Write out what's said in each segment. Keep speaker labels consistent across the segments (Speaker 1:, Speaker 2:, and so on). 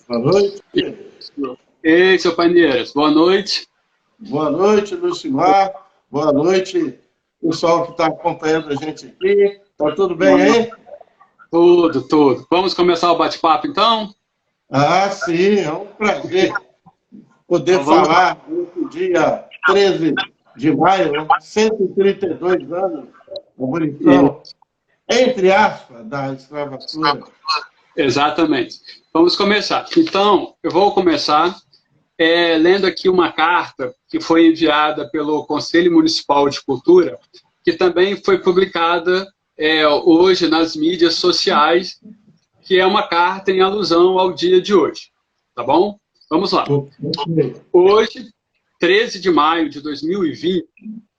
Speaker 1: Boa noite.
Speaker 2: Ei, seu Paineiras, boa noite.
Speaker 1: Boa noite, Lucimar. Boa noite, pessoal que está acompanhando a gente aqui. Está tudo bem aí?
Speaker 2: Tudo. Vamos começar o bate-papo, então?
Speaker 1: Ah, sim, é um prazer poder
Speaker 2: Então, vamos lá.
Speaker 1: falar no dia 13 de maio, né? 132 anos da abolição, entre aspas, da escravatura.
Speaker 2: Exatamente. Vamos começar. Então, eu vou começar lendo aqui uma carta que foi enviada pelo Conselho Municipal de Cultura, que também foi publicada hoje nas mídias sociais, que é uma carta em alusão ao dia de hoje. Tá bom? Vamos lá. Hoje, 13 de maio de 2020,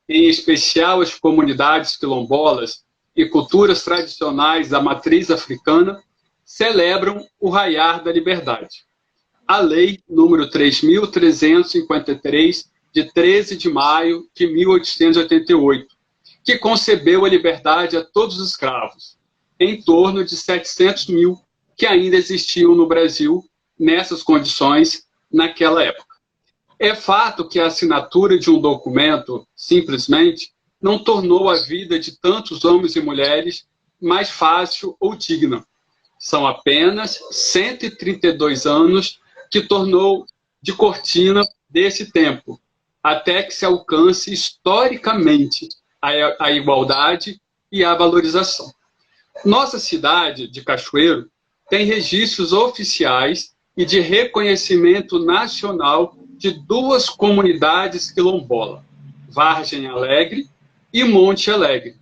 Speaker 2: em especial as comunidades quilombolas e culturas tradicionais da matriz africana, celebram o Raiar da Liberdade. A Lei número 3.353, de 13 de maio de 1888, que concebeu a liberdade a todos os escravos, em torno de 700 mil que ainda existiam no Brasil nessas condições naquela época. É fato que a assinatura de um documento, simplesmente, não tornou a vida de tantos homens e mulheres mais fácil ou digna. São apenas 132 anos que tornou de cortina desse tempo, até que se alcance historicamente a igualdade e a valorização. Nossa cidade de Cachoeiro tem registros oficiais e de reconhecimento nacional de duas comunidades quilombolas, Vargem Alegre e Monte Alegre.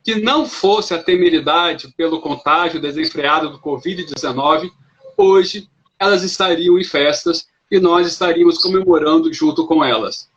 Speaker 2: Que não fosse a temeridade pelo contágio desenfreado do Covid-19, hoje elas estariam em festas e nós estaríamos comemorando junto com elas.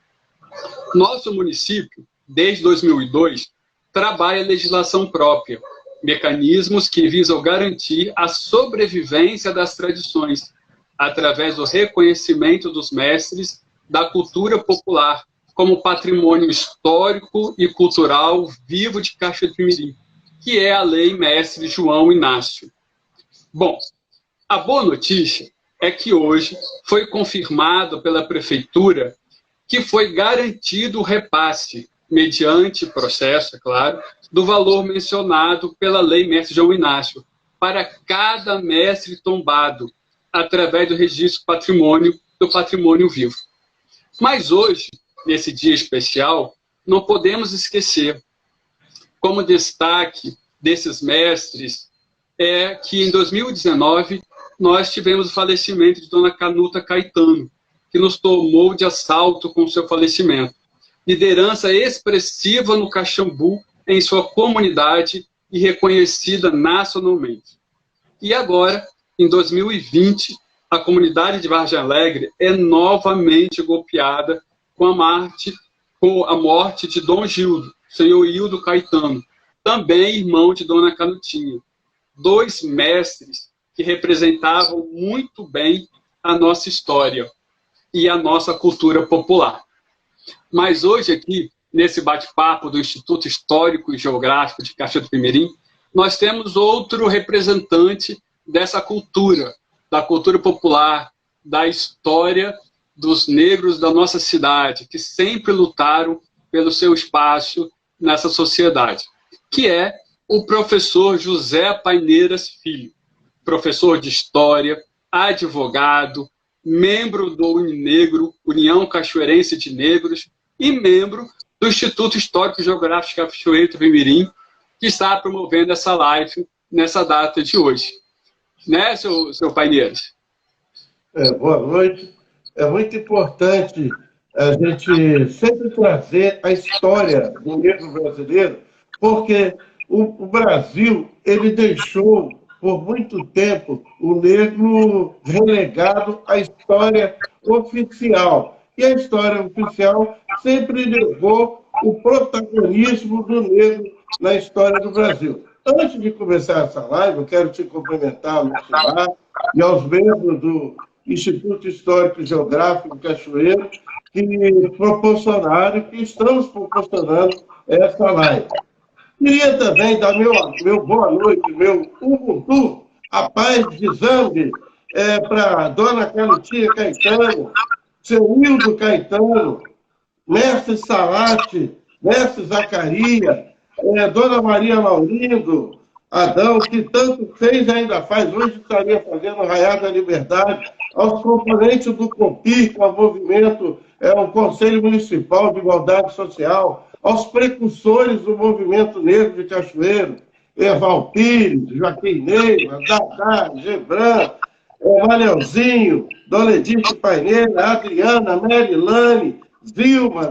Speaker 2: Nosso município, desde 2002, trabalha legislação própria, mecanismos que visam garantir a sobrevivência das tradições, através do reconhecimento dos mestres da cultura popular, como patrimônio histórico e cultural vivo de Cachoeiro do Mirim, que é a Lei Mestre João Inácio. Bom, a boa notícia é que hoje foi confirmado pela Prefeitura que foi garantido o repasse, mediante processo, é claro, do valor mencionado pela Lei Mestre João Inácio, para cada mestre tombado, através do registro do patrimônio vivo. Mas hoje, nesse dia especial, não podemos esquecer, como destaque desses mestres, é que em 2019 nós tivemos o falecimento de Dona Canuta Caetano, que nos tomou de assalto com seu falecimento. Liderança expressiva no Caxambu, em sua comunidade e reconhecida nacionalmente. E agora, em 2020, a comunidade de Vargem Alegre é novamente golpeada com a morte de Dom Gildo, senhor Hildo Caetano, também irmão de Dona Canutinha. Dois mestres que representavam muito bem a nossa história e a nossa cultura popular. Mas hoje aqui, nesse bate-papo do Instituto Histórico e Geográfico de Cachoeiro do Mirim, nós temos outro representante dessa cultura, da cultura popular, da história dos negros da nossa cidade, que sempre lutaram pelo seu espaço nessa sociedade, que é o professor José Paineiras Filho, professor de História, advogado, membro do Uninegro, União Cachoeirense de Negros, e membro do Instituto Histórico e Geográfico de Cachoeiro do Mirim, que está promovendo essa live nessa data de hoje. Né, seu Paineiras?
Speaker 1: Boa noite. É muito importante a gente sempre trazer a história do negro brasileiro, porque o Brasil ele deixou, por muito tempo, o negro relegado à história oficial. E a história oficial sempre levou o protagonismo do negro na história do Brasil. Antes de começar essa live, eu quero te cumprimentar, Lucimar, e aos membros do Instituto Histórico e Geográfico Cachoeiro, que proporcionaram, que estamos proporcionando essa live. Queria também dar meu boa noite, meu Ubuntu, a paz de Zambi, para Dona Canutinha Caetano, seu Hildo Caetano, Mestre Salate, Mestre Zacaria, Dona Maria Laurindo, Adão, que tanto fez e ainda faz, hoje estaria fazendo o Raiar da Liberdade, aos componentes do COPI, que é o movimento, o Conselho Municipal de Igualdade Social, aos precursores do movimento negro de Cachoeiro, Eval Pires, Joaquim Neiva, Dadá, Gebran, Manelzinho, Dona Edith Paineira, Adriana, Merilane, Vilma,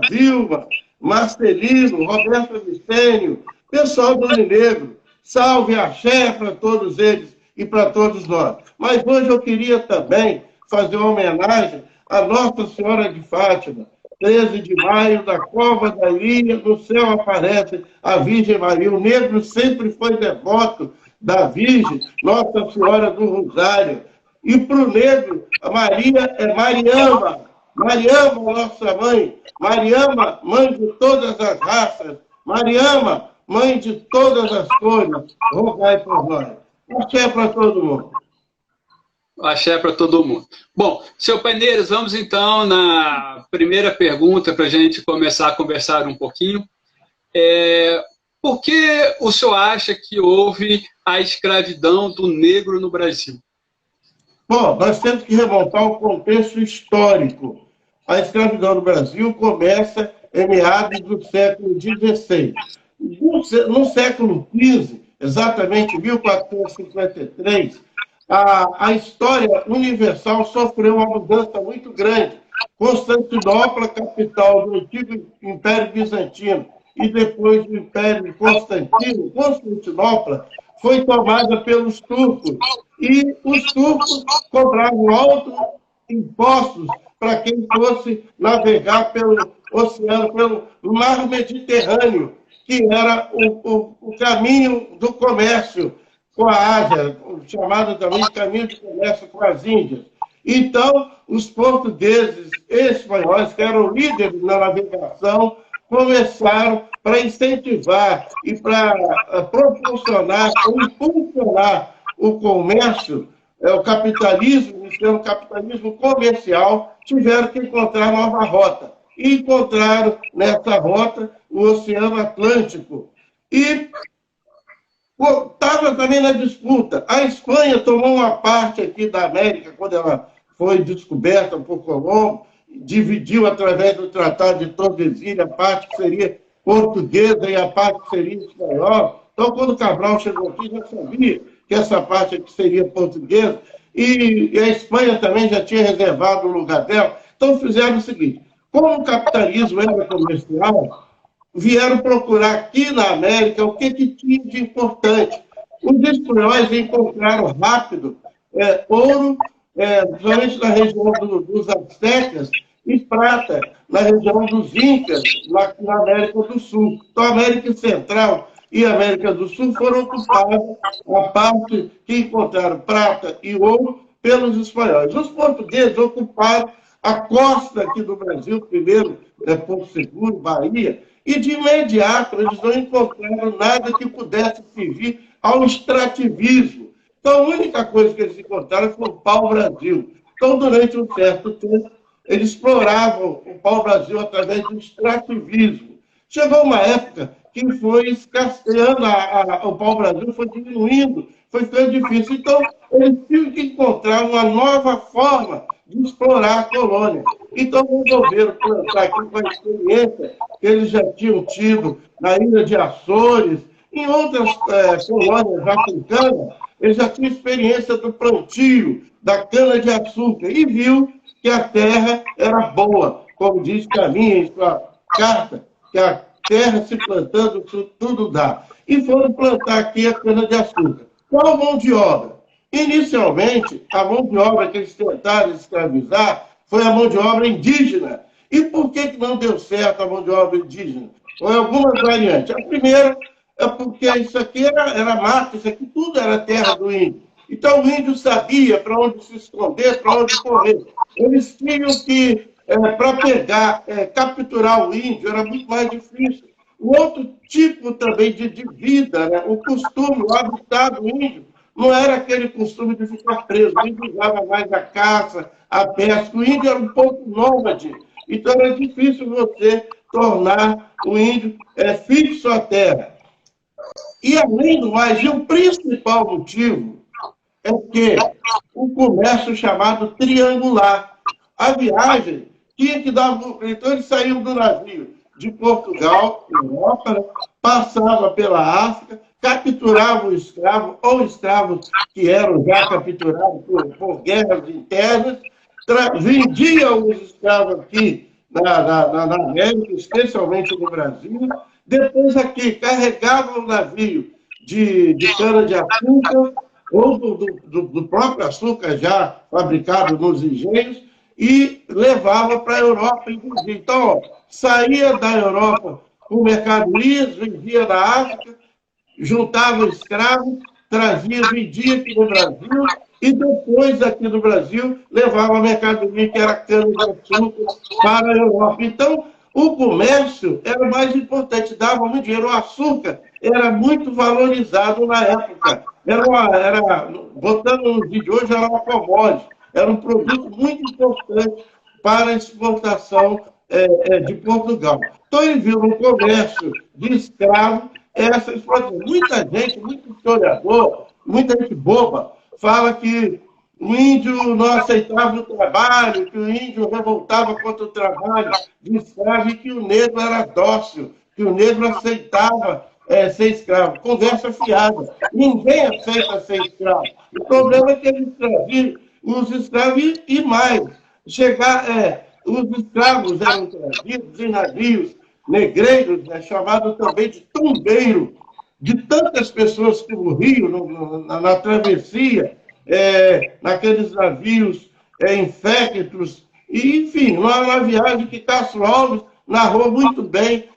Speaker 1: Marcelino, Roberto Vicênio, pessoal do Negro, salve axé para todos eles e para todos nós. Mas hoje eu queria também fazer uma homenagem à Nossa Senhora de Fátima, 13 de maio, da Cova da Ilha, no céu aparece a Virgem Maria. O negro sempre foi devoto da Virgem, Nossa Senhora do Rosário. E para o negro, a Maria é Mariama, Mariama, nossa mãe, Mariama, mãe de todas as raças, Mariama, mãe de todas as cores, rogai por nós. Axé para todo mundo.
Speaker 2: Axé para todo mundo. Bom, senhor Paineiros, vamos então na primeira pergunta para a gente começar a conversar um pouquinho. Por que o senhor acha que houve a escravidão do negro no Brasil?
Speaker 1: Bom, nós temos que remontar o contexto histórico. A escravidão no Brasil começa em meados do século XVI. No século XV, exatamente 1453, a história universal sofreu uma mudança muito grande. Constantinopla, capital do antigo Império Bizantino, e depois do Império de Constantino, Constantinopla foi tomada pelos turcos. E os turcos cobravam altos impostos para quem fosse navegar pelo oceano, pelo mar Mediterrâneo, que era o caminho do comércio com a Ásia, chamado também caminho de comércio com as Índias. Então, os portugueses e espanhóis, que eram líderes na navegação, começaram para incentivar e para proporcionar ou impulsionar o comércio, o capitalismo, iniciando o capitalismo comercial, tiveram que encontrar nova rota. E encontraram nessa rota o Oceano Atlântico. E estava também na disputa. A Espanha tomou uma parte aqui da América, quando ela foi descoberta por Colombo, dividiu através do Tratado de Tordesilhas a parte que seria portuguesa e a parte que seria espanhola. Então, quando Cabral chegou aqui, já sabia que essa parte aqui seria portuguesa, e a Espanha também já tinha reservado o lugar dela. Então, fizeram o seguinte: como o capitalismo era comercial, vieram procurar aqui na América o que tinha de importante. Os espanhóis encontraram rápido ouro, principalmente na região dos Aztecas, e prata na região dos Incas, lá na América do Sul. Então, a América Central e a América do Sul foram ocupadas, a parte que encontraram prata e ouro, pelos espanhóis. Os portugueses ocuparam a costa aqui do Brasil, primeiro, Porto Seguro, Bahia, e de imediato eles não encontraram nada que pudesse servir ao extrativismo. Então, a única coisa que eles encontraram foi o pau-brasil. Então, durante um certo tempo, eles exploravam o pau-brasil através do extrativismo. Chegou uma época que foi escasseando, o pau-brasil foi diminuindo, foi ficando difícil. Então, eles tinham que encontrar uma nova forma de explorar a colônia. Então, resolveram plantar aqui com a experiência que eles já tinham tido na ilha de Açores, em outras colônias africanas, eles já tinham experiência do plantio, da cana-de-açúcar, e viu que a terra era boa, como diz Caminha em sua carta, que a terra se plantando, tudo dá. E foram plantar aqui a cana-de-açúcar. Qual a mão de obra? Inicialmente, a mão de obra que eles tentaram escravizar foi a mão de obra indígena. E por que não deu certo a mão de obra indígena? Foi algumas variantes. A primeira é porque isso aqui era mato, isso aqui tudo era terra do índio. Então o índio sabia para onde se esconder, para onde correr. Eles tinham que, para pegar, capturar o índio, era muito mais difícil. O outro tipo também de vida, né? O costume, o habitat do índio, não era aquele costume de ficar preso. O índio usava mais a caça, a pesca. O índio era um pouco nômade. Então, era difícil você tornar o índio fixo à terra. E, além do mais, e o principal motivo é que o comércio chamado triangular. A viagem tinha que dar... Então, eles saíam do navio de Portugal, Europa, né? Passava pela África, capturavam o escravo, ou escravos que eram já capturados por guerras internas, vendiam os escravos aqui na América, especialmente no Brasil. Depois aqui carregavam o navio de cana-de-açúcar ou do próprio açúcar já fabricado nos engenhos e levava para a Europa. Então, ó, saía da Europa com mercadorias, vendia na África, juntava escravos, trazia, vendia aqui no Brasil e depois aqui no Brasil levava a mercadoria que era cana-de-açúcar para a Europa. Então, o comércio era mais importante, dava muito dinheiro. O açúcar era muito valorizado na época. Botando no vídeo hoje, era uma commodity. Era um produto muito importante para a exportação de Portugal. Então, ele viu no comércio de escravo essa exportação. Muita gente, muito historiador, muita gente boba, fala que o índio não aceitava o trabalho, que o índio revoltava contra o trabalho de escravo e que o negro era dócil, que o negro aceitava ser escravo. Conversa fiada. Ninguém aceita ser escravo. O problema é que eles traziam os escravos e mais. Os escravos eram trazidos em navios negreiros, chamados também de tombeiro, de tantas pessoas que morriam na travessia, naqueles navios infectos, e, enfim, uma viagem que Castro Alves narrou muito bem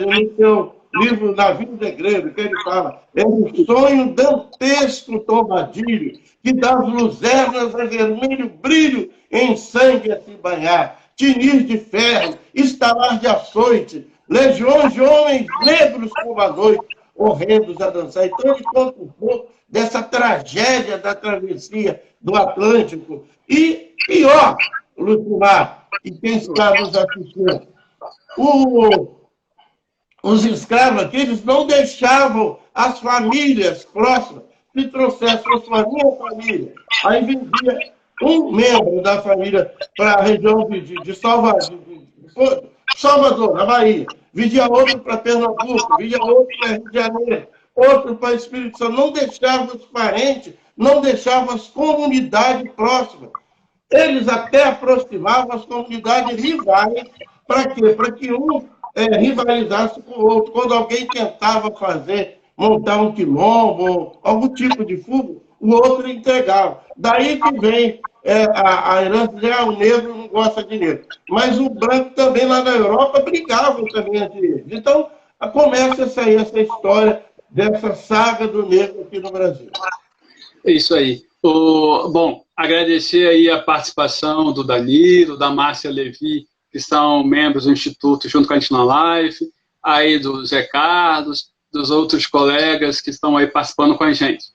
Speaker 1: no seu livro Navio Negreiro, que ele fala, é um sonho dantesco tombadilho, que das luzernas é vermelho brilho em sangue a se banhar, tinis de ferro, estalar de açoite, legiões de homens negros como a noite, horrendos a dançar. Então, ele conta um pouco dessa tragédia da travessia do Atlântico. E pior, Lucimar, e quem está nos assistindo, os escravos aqui, eles não deixavam as famílias próximas que trouxessem a sua minha família. Aí vendia um membro da família para a região de Salvador, na Bahia. Vendia outro para Pernambuco, vendia outro para Rio de Janeiro, outro para Espírito Santo. Não deixavam os parentes, não deixavam as comunidades próximas. Eles até aproximavam as comunidades rivais. Para quê? Para que um rivalizasse com o outro. Quando alguém tentava montar um quilombo, algum tipo de fuga, o outro entregava. Daí que vem a herança de o negro não gosta de negro. Mas o branco também lá na Europa brigavam também entre eles. Então, começa a sair essa história dessa saga do negro aqui no Brasil.
Speaker 2: É isso aí. Bom, agradecer aí a participação do Danilo, da Márcia Levi, que são membros do Instituto junto com a gente na live, aí do Zé Carlos, dos outros colegas que estão aí participando com a gente.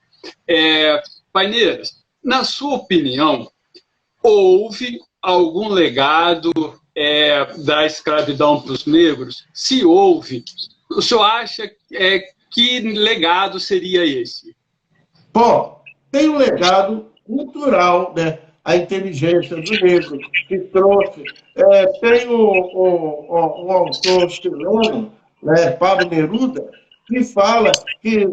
Speaker 2: Paineiras, na sua opinião, houve algum legado da escravidão para os negros? Se houve, o senhor acha que legado seria esse?
Speaker 1: Bom, tem um legado cultural, né? A inteligência do negro que trouxe. Tem um autor chileno, né, Pablo Neruda, que fala que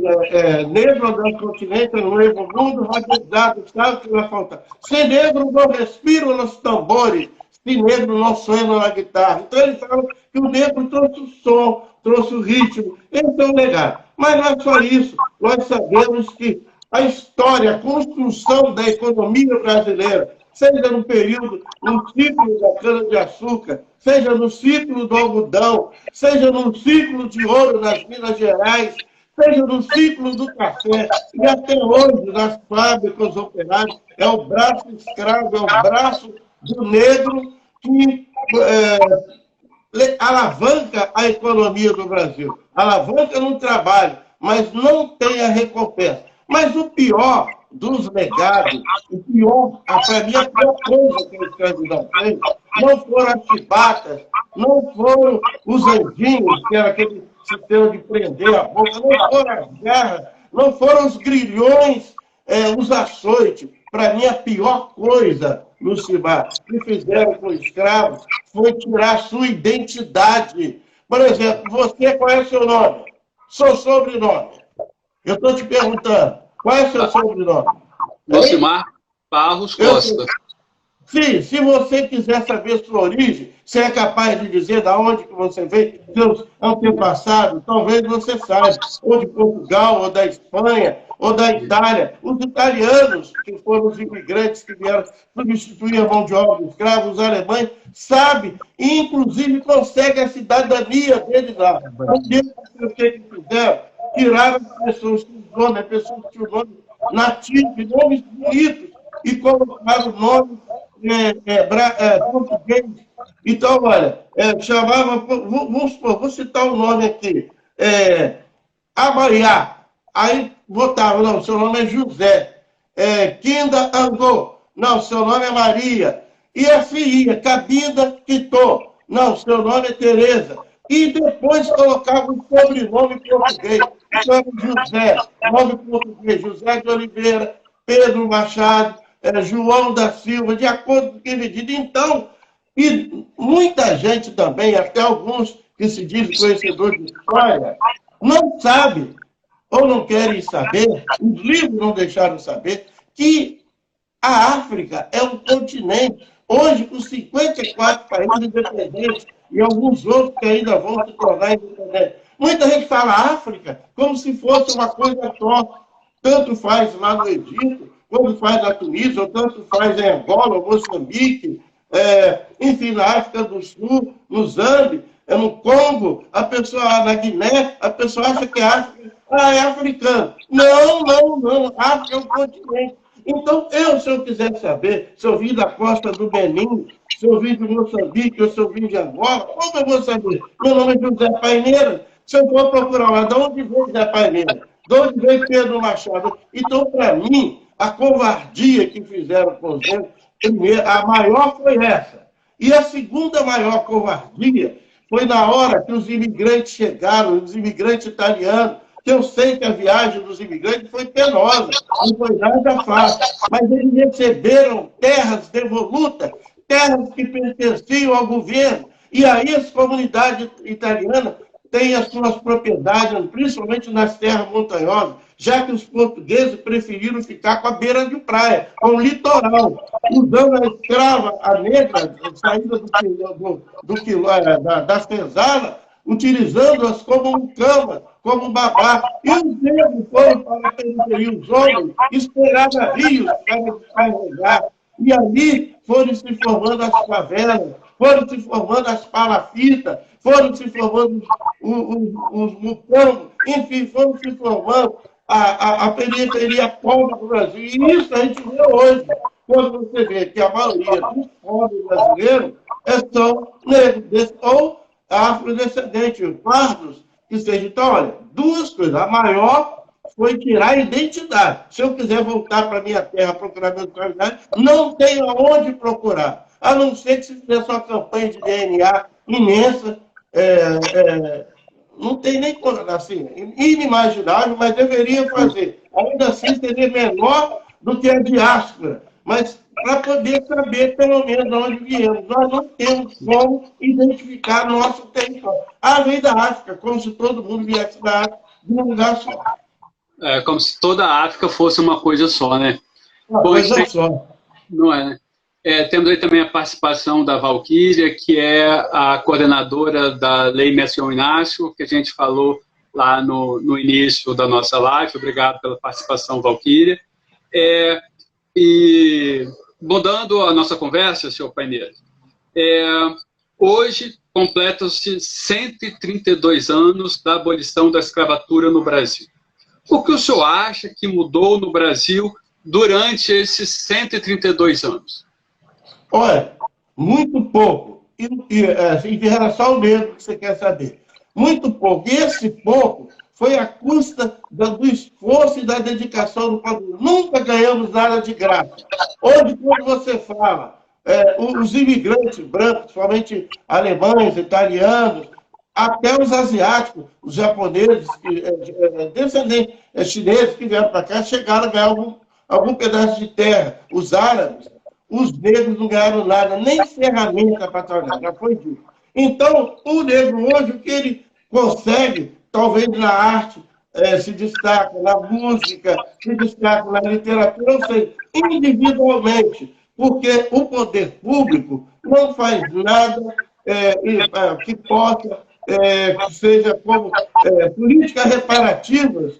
Speaker 1: negro do continente, no novo mundo, radicado, sabe o que vai faltar? Se negro não respira nos tambores, se negro não sonha na guitarra. Então ele fala que o negro trouxe o som, trouxe o ritmo. Esse é o legado. Mas não é só isso. Nós sabemos que a história, a construção da economia brasileira, seja no ciclo da cana-de-açúcar, seja no ciclo do algodão, seja no ciclo de ouro nas Minas Gerais, seja no ciclo do café, e até hoje, nas fábricas operárias, é o braço escravo, é o braço do negro que alavanca a economia do Brasil. Alavanca no trabalho, mas não tem a recompensa. Mas o pior dos legados, o pior, para mim, a pior coisa que a escravidão fez, não foram as chibatas, não foram os anjinhos, que era aquele sistema de prender a boca, não foram as garras, não foram os grilhões, os açoites. Para mim, a pior coisa, Lucimar, que fizeram com escravos foi tirar a sua identidade. Por exemplo, você, qual é o seu nome? Seu sobrenome. Eu estou te perguntando, qual é o seu sobrenome?
Speaker 2: Lucimar Barros Costa.
Speaker 1: Sim, se você quiser saber sua origem, você é capaz de dizer de onde que você veio, seus antepassados, talvez você saiba, ou de Portugal, ou da Espanha, ou da Itália. Os italianos, que foram os imigrantes que vieram substituir a mão de obra dos escravos, os alemães, sabem, e inclusive conseguem a cidadania deles lá. O que fizeram? Tiraram as pessoas que tinham nome nativo, nomes bonitos, e colocaram nomes português. Então, olha, chamava, vou citar o nome aqui, Amaiá. Aí botavam, não, seu nome é José. Quinda Angô, não, seu nome é Maria. E assim ia, Cabinda Quitô, não, seu nome é Tereza. E depois colocavam o sobrenome português. Então, José, nome português, José de Oliveira, Pedro Machado, João da Silva, de acordo com o que ele diz. Então, e muita gente também, até alguns que se dizem conhecedores de história, não sabe, ou não querem saber, os livros não deixaram saber, que a África é um continente, hoje, com 54 países independentes, e alguns outros que ainda vão se tornar independentes. Muita gente fala África como se fosse uma coisa só. Tanto faz lá no Egito, quanto faz na Tunísia, ou tanto faz em Angola, ou Moçambique, enfim, na África do Sul, no Zâmbia, no Congo, a pessoa, na Guiné, a pessoa acha que a África é africana. Não, não, não. A África é um continente. Então, se eu quiser saber, se eu vim da costa do Benin, se eu vim de Moçambique, ou se eu vim de Angola, como eu vou saber? Meu nome é José Paineira. Se eu for procurar lá, de onde veio José Paineira? De onde veio Pedro Machado? Então, para mim, a covardia que fizeram com os índios, primeiro, a maior foi essa. E a segunda maior covardia foi na hora que os imigrantes chegaram, os imigrantes italianos, que eu sei que a viagem dos imigrantes foi penosa, não foi nada fácil, mas eles receberam terras devolutas, terras que pertenciam ao governo, e aí as comunidades italianas têm as suas propriedades, principalmente nas terras montanhosas, já que os portugueses preferiram ficar com a beira de praia, com o litoral, usando a escrava, a negra, saída da senzala, utilizando-as como cama, como babá. E os negros foram para a periferia, os homens esperavam rios para descarregar. E ali foram se formando as favelas, foram se formando as palafitas, foram se formando os mucambos, enfim, foram se formando a periferia pobre do Brasil. E isso a gente vê hoje, quando você vê que a maioria dos pobres brasileiros são negros, ou afrodescendentes, pardos, que seja. Então, olha, duas coisas. A maior foi tirar a identidade. Se eu quiser voltar para a minha terra procurar minha identidade, não tenho aonde procurar. A não ser que se fizesse uma campanha de DNA imensa, não tem nem assim, inimaginável, mas deveria fazer. Ainda assim, seria menor do que a diáspora. Mas para poder saber, pelo menos, de onde viemos. Nós não temos como identificar nosso território. Além da África, como se todo mundo viesse da África de um lugar só.
Speaker 2: É como se toda a África fosse uma coisa só, né?
Speaker 1: Uma coisa só.
Speaker 2: Não é, né? Temos aí também a participação da Valquíria, que é a coordenadora da Lei Menção Inácio, que a gente falou lá no início da nossa live. Obrigado pela participação, Valquíria. E mudando a nossa conversa, senhor Paineira, hoje completam-se 132 anos da abolição da escravatura no Brasil. O que o senhor acha que mudou no Brasil durante esses 132 anos?
Speaker 1: Olha, muito pouco. Em relação ao mesmo que você quer saber. Muito pouco. E esse pouco foi à custa do esforço e da dedicação do povo. Nunca ganhamos nada de graça. Hoje, quando você fala, os imigrantes brancos, somente alemães, italianos, até os asiáticos, os japoneses, descendentes chineses que vieram para cá, chegaram a ganhar algum pedaço de terra. Os árabes, os negros não ganharam nada, nem ferramenta para trabalhar, já foi dito. Então, o negro hoje, o que ele consegue, talvez na arte, se destaca, na música, se destaca na literatura, ou seja, individualmente, porque o poder público não faz nada que possa, que seja como políticas reparativas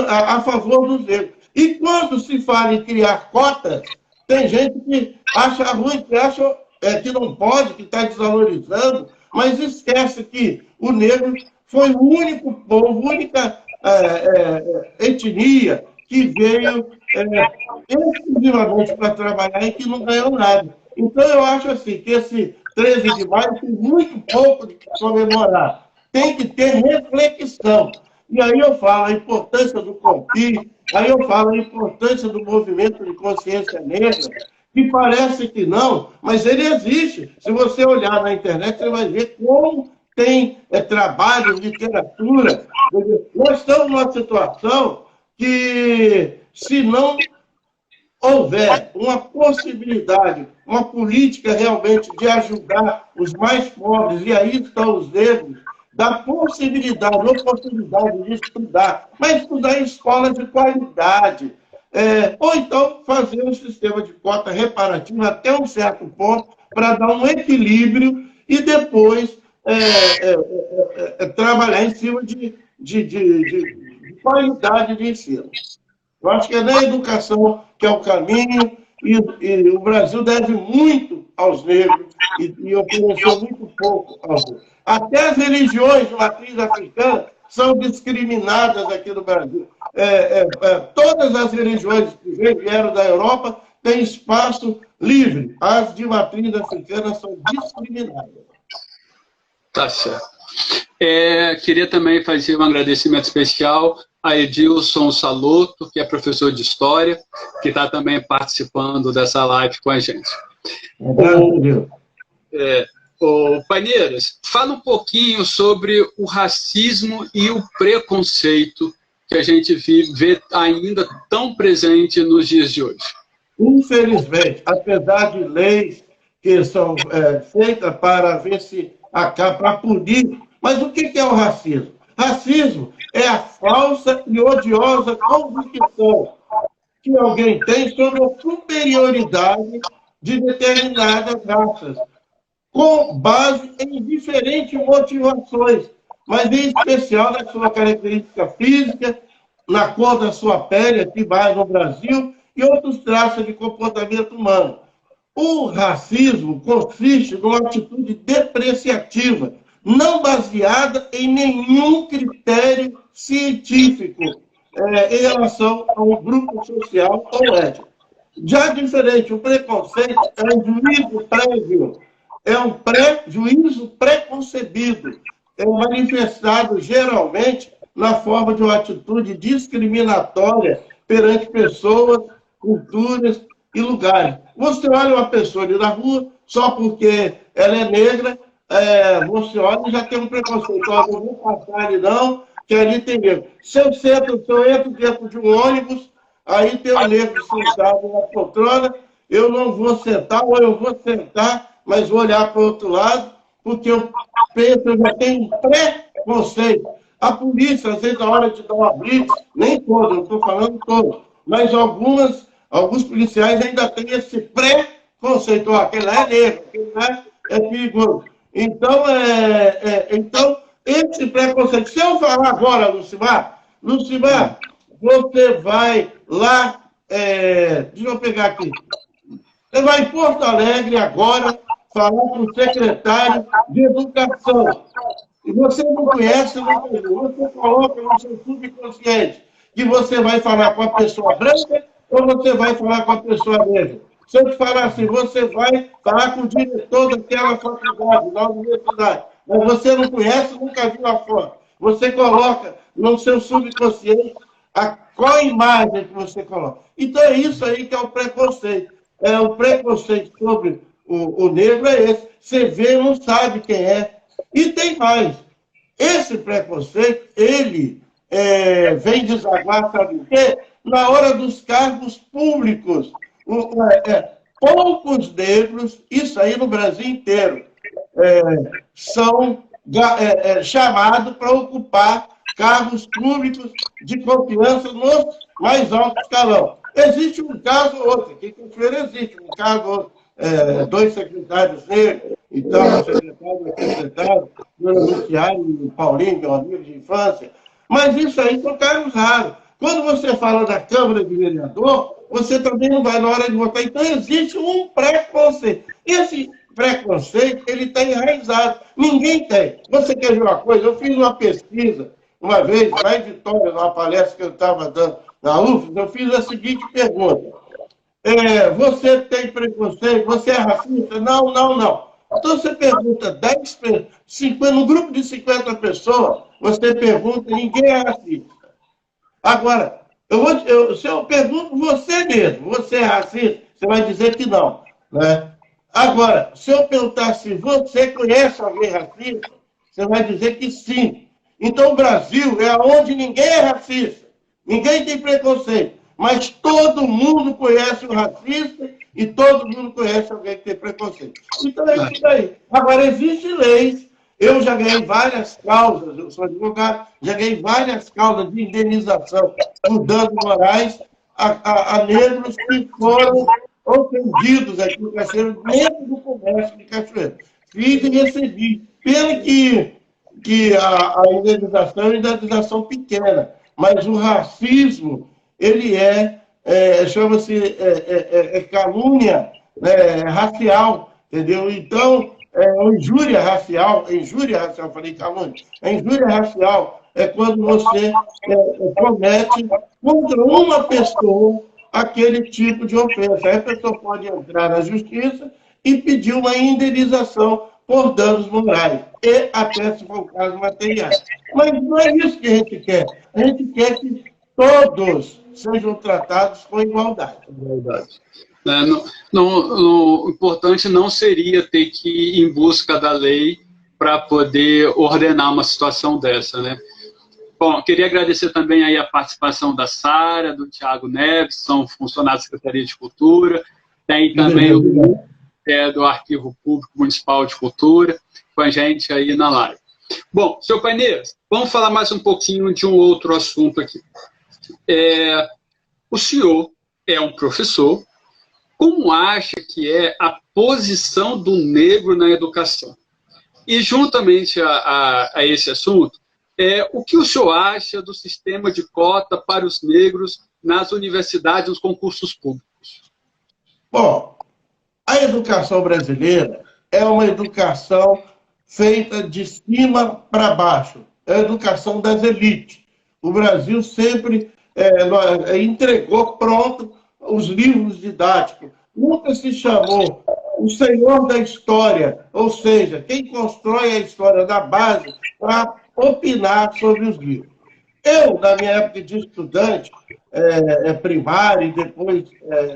Speaker 1: a favor dos negros. E quando se fala em criar cotas, tem gente que acha ruim, que acha que não pode, que está desvalorizando, mas esquece que o negro foi o único povo, única etnia que veio exclusivamente para trabalhar e que não ganhou nada. Então, eu acho assim, que esse 13 de maio tem muito pouco de comemorar. Tem que ter reflexão. E aí eu falo a importância do CONPI, aí eu falo a importância do movimento de consciência negra, que parece que não, mas ele existe. Se você olhar na internet, você vai ver como tem trabalho, literatura. Nós estamos numa situação que, se não houver uma possibilidade, uma política realmente de ajudar os mais pobres, e aí estão os negros, da possibilidade, oportunidade de estudar, mas estudar em escolas de qualidade, ou então fazer um sistema de cota reparativa até um certo ponto, para dar um equilíbrio e depois trabalhar em cima de qualidade de ensino. Eu acho que é na educação que é o caminho, e o Brasil deve muito aos negros e ofereceu muito pouco aos negros. Até as religiões de matriz africana são discriminadas aqui no Brasil. Todas as religiões que vieram da Europa têm espaço livre. As de matriz africana são discriminadas.
Speaker 2: Tá certo. Queria também fazer um agradecimento especial a Edilson Saloto, que é professor de História, que está também participando dessa live com a gente. Paineiras, fala um pouquinho sobre o racismo e o preconceito que a gente vê ainda tão presente nos dias de hoje.
Speaker 1: Infelizmente, apesar de leis que são feitas para ver se acaba, para punir, mas o que é o racismo? Racismo é a falsa e odiosa convicção que alguém tem sobre a superioridade de determinadas raças, com base em diferentes motivações, mas em especial na sua característica física, na cor da sua pele, aqui mais no Brasil, e outros traços de comportamento humano. O racismo consiste numa atitude depreciativa, não baseada em nenhum critério científico em relação a um grupo social ou étnico. Já diferente, o preconceito é um juízo prévio, é um juízo preconcebido, é manifestado geralmente na forma de uma atitude discriminatória perante pessoas, culturas e lugares. Você olha uma pessoa ali na rua, só porque ela é negra, você olha e já tem um preconceito. Não vou passar ali não, que ali tem negro. Se eu entro dentro de um ônibus, aí tem um negro sentado na poltrona, eu não vou sentar, ou eu vou sentar, mas vou olhar para o outro lado, porque eu penso, eu já tenho um preconceito. A polícia, às vezes, na hora de dar uma blitz, nem todo, não estou falando todo, mas alguns policiais ainda têm esse preconceito. Aquele lá é negro, aquele lá é perigoso. Então, esse preconceito. Se eu falar agora, Lucimar, você vai lá, deixa eu pegar aqui. Você vai em Porto Alegre agora falar com o secretário de Educação. E você não conhece, você coloca no seu subconsciente que você vai falar com a pessoa branca ou você vai falar com a pessoa negra. Se eu te falar assim, você vai falar com o diretor daquela faculdade, da universidade, mas você não conhece, nunca viu a foto. Você coloca no seu subconsciente qual imagem que você coloca. Então é isso aí que é o preconceito. O preconceito sobre o negro é esse. Você vê, não sabe quem é. E tem mais. Esse preconceito, ele vem desaguar, sabe o quê? Na hora dos cargos públicos. Poucos negros, isso aí no Brasil inteiro, são chamados para ocupar cargos públicos de confiança no mais alto escalão. Existe um caso ou outro, aqui em Cachoeira existe um caso ou outro, 2 secretários negros, então, o secretário, o Luciano Paulinho, meu amigo de infância, mas isso aí são casos raros. Quando você fala da Câmara de Vereador, você também não vai na hora de votar. Então, existe um preconceito. Esse preconceito, ele está enraizado. Ninguém tem. Você quer ver uma coisa? Eu fiz uma pesquisa, uma vez, lá em Vitória, numa palestra que eu estava dando na UFRGS, eu fiz a seguinte pergunta. Você tem preconceito? Você é racista? Não, não, não. Então, você pergunta 10, 50, no grupo de 50 pessoas, você pergunta, ninguém é racista. Agora, se eu pergunto você mesmo, você é racista? Você vai dizer que não, né? Agora, se eu perguntar se você conhece alguém racista, você vai dizer que sim. Então, o Brasil é onde ninguém é racista, ninguém tem preconceito, mas todo mundo conhece o racista e todo mundo conhece alguém que tem preconceito. Então, é isso daí. Agora, existem leis. Eu já ganhei várias causas, eu sou advogado, já ganhei várias causas de indenização por danos morais a negros que foram ofendidos aqui no Cachoeiro, dentro do comércio de Cachoeiro. Fiz e recebi. Pena que a indenização é uma indenização pequena, mas o racismo, ele chama-se calúnia racial, entendeu? Então, injúria racial, falei calúnia, injúria racial é quando você comete contra uma pessoa aquele tipo de ofensa. Aí a pessoa pode entrar na justiça e pedir uma indenização por danos morais, e até, se for o caso, materiais. Mas não é isso que a gente quer. A gente quer que todos sejam tratados com igualdade.
Speaker 2: O importante não seria ter que ir em busca da lei para poder ordenar uma situação dessa, né? Bom, queria agradecer também aí a participação da Sara, do Thiago Neves, são funcionários da Secretaria de Cultura, tem também o do Arquivo Público Municipal de Cultura, com a gente aí na live. Bom, senhor Paineiras, vamos falar mais um pouquinho de um outro assunto aqui. O senhor é um professor. Como acha que é a posição do negro na educação? E, juntamente a esse assunto, o que o senhor acha do sistema de cota para os negros nas universidades e nos concursos públicos?
Speaker 1: Bom, a educação brasileira é uma educação feita de cima para baixo, é a educação das elites. O Brasil sempre entregou pronto os livros didáticos. Nunca se chamou o senhor da história, ou seja, quem constrói a história da base para opinar sobre os livros. Eu, na minha época de estudante, primário, e depois,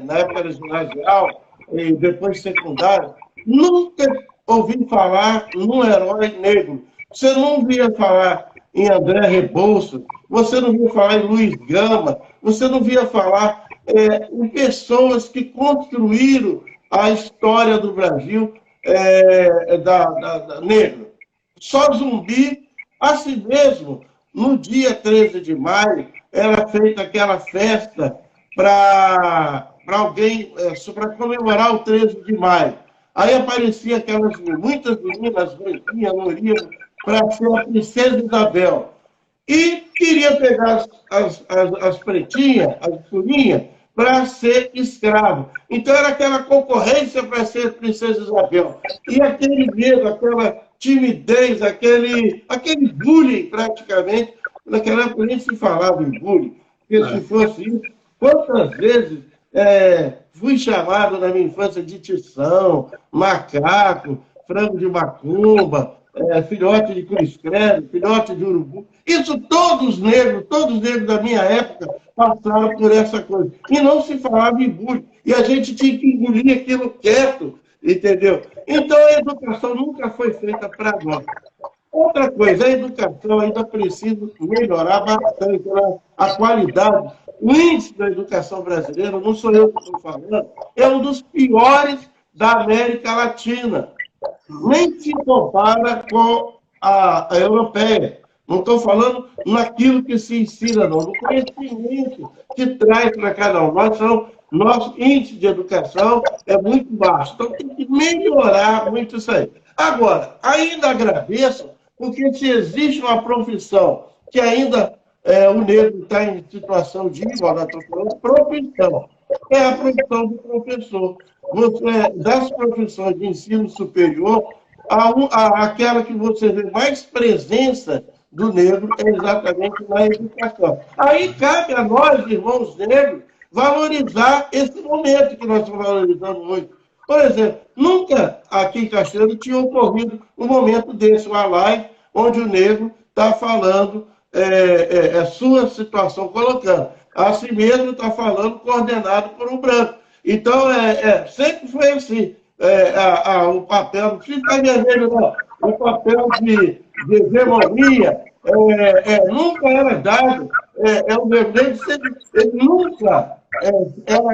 Speaker 1: na época da ginasial, e depois secundário, nunca ouvi falar num herói negro. Você não via falar em André Rebouças, você não via falar em Luiz Gama, você não via falar em pessoas que construíram a história do Brasil da negro. Só Zumbi, assim mesmo, no dia 13 de maio, era feita aquela festa para alguém, para comemorar o 13 de maio. Aí aparecia muitas meninas branquinhas, lourinas, para ser a princesa Isabel. E queria pegar as pretinhas, as escurinhas, para ser escravo. Então era aquela concorrência para ser princesa Isabel. E aquele medo, aquela timidez, aquele bullying praticamente, naquela época nem se falava em bullying, porque se fosse isso, quantas vezes fui chamado na minha infância de tição, macaco, frango de macumba, filhote de cruz credo, filhote de urubu. Isso todos negros da minha época passaram por essa coisa. E não se falava em bullying. E a gente tinha que engolir aquilo quieto, entendeu? Então a educação nunca foi feita para nós. Outra coisa, a educação ainda precisa melhorar bastante, né? A qualidade. O índice da educação brasileira, não sou eu que estou falando, é um dos piores da América Latina. Nem se compara com a europeia. Não estou falando naquilo que se ensina, não. No conhecimento que traz para cada um. Nosso índice de educação é muito baixo. Então, tem que melhorar muito isso aí. Agora, ainda agradeço, porque se existe uma profissão que ainda o negro está em situação de igualdade, estou falando profissão, é a profissão do professor. Das profissões de ensino superior, aquela que você vê mais presença do negro é exatamente na educação. Aí cabe a nós, irmãos negros, valorizar esse momento que nós estamos valorizando hoje. Por exemplo, nunca aqui em Cachoeiro tinha ocorrido um momento desse, uma live, onde o negro está falando sua situação, colocando. Assim mesmo está falando coordenado por um branco. Então, sempre foi assim. O papel, não precisa ficar vermelho, não. O papel de hegemonia nunca era dado. O vermelho ele nunca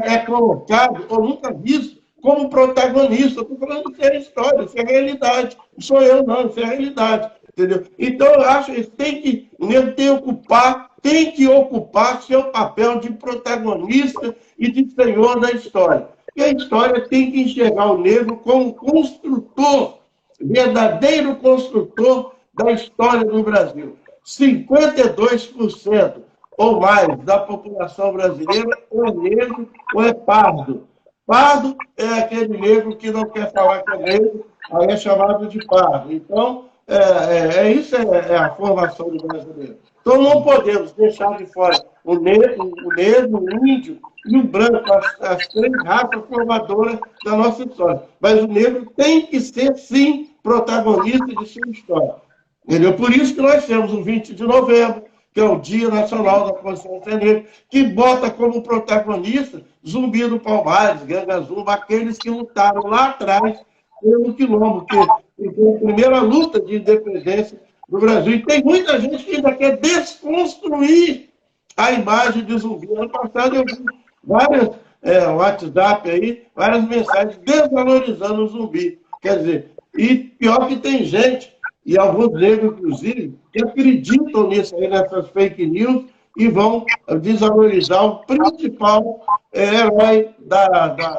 Speaker 1: é colocado, ou nunca visto, como protagonista. Estou falando que é história, isso é realidade. Não sou eu, não, isso é realidade. Entendeu? Então, eu acho que o negro tem que ocupar seu papel de protagonista e de senhor da história. E a história tem que enxergar o negro como construtor, verdadeiro construtor da história do Brasil. 52% ou mais da população brasileira ou é negro ou é pardo. Pardo é aquele negro que não quer falar que é negro, aí é chamado de pardo. Então, isso é a formação do brasileiro. Então, não podemos deixar de fora o negro, o índio e o branco, as três raças formadoras da nossa história. Mas o negro tem que ser, sim, protagonista de sua história. Entendeu? Por isso que nós temos o 20 de novembro, que é o Dia Nacional da Consciência Negra, que bota como protagonista Zumbi do Palmares, Ganga Zumba, aqueles que lutaram lá atrás pelo quilombo, que foi a primeira luta de independência do Brasil. E tem muita gente que ainda quer desconstruir a imagem de Zumbi. Ano passado eu vi várias WhatsApp aí, várias mensagens desvalorizando o Zumbi. Quer dizer, e pior que tem gente, e alguns negros, inclusive, que acreditam nisso aí, nessas fake news, e vão desvalorizar o principal herói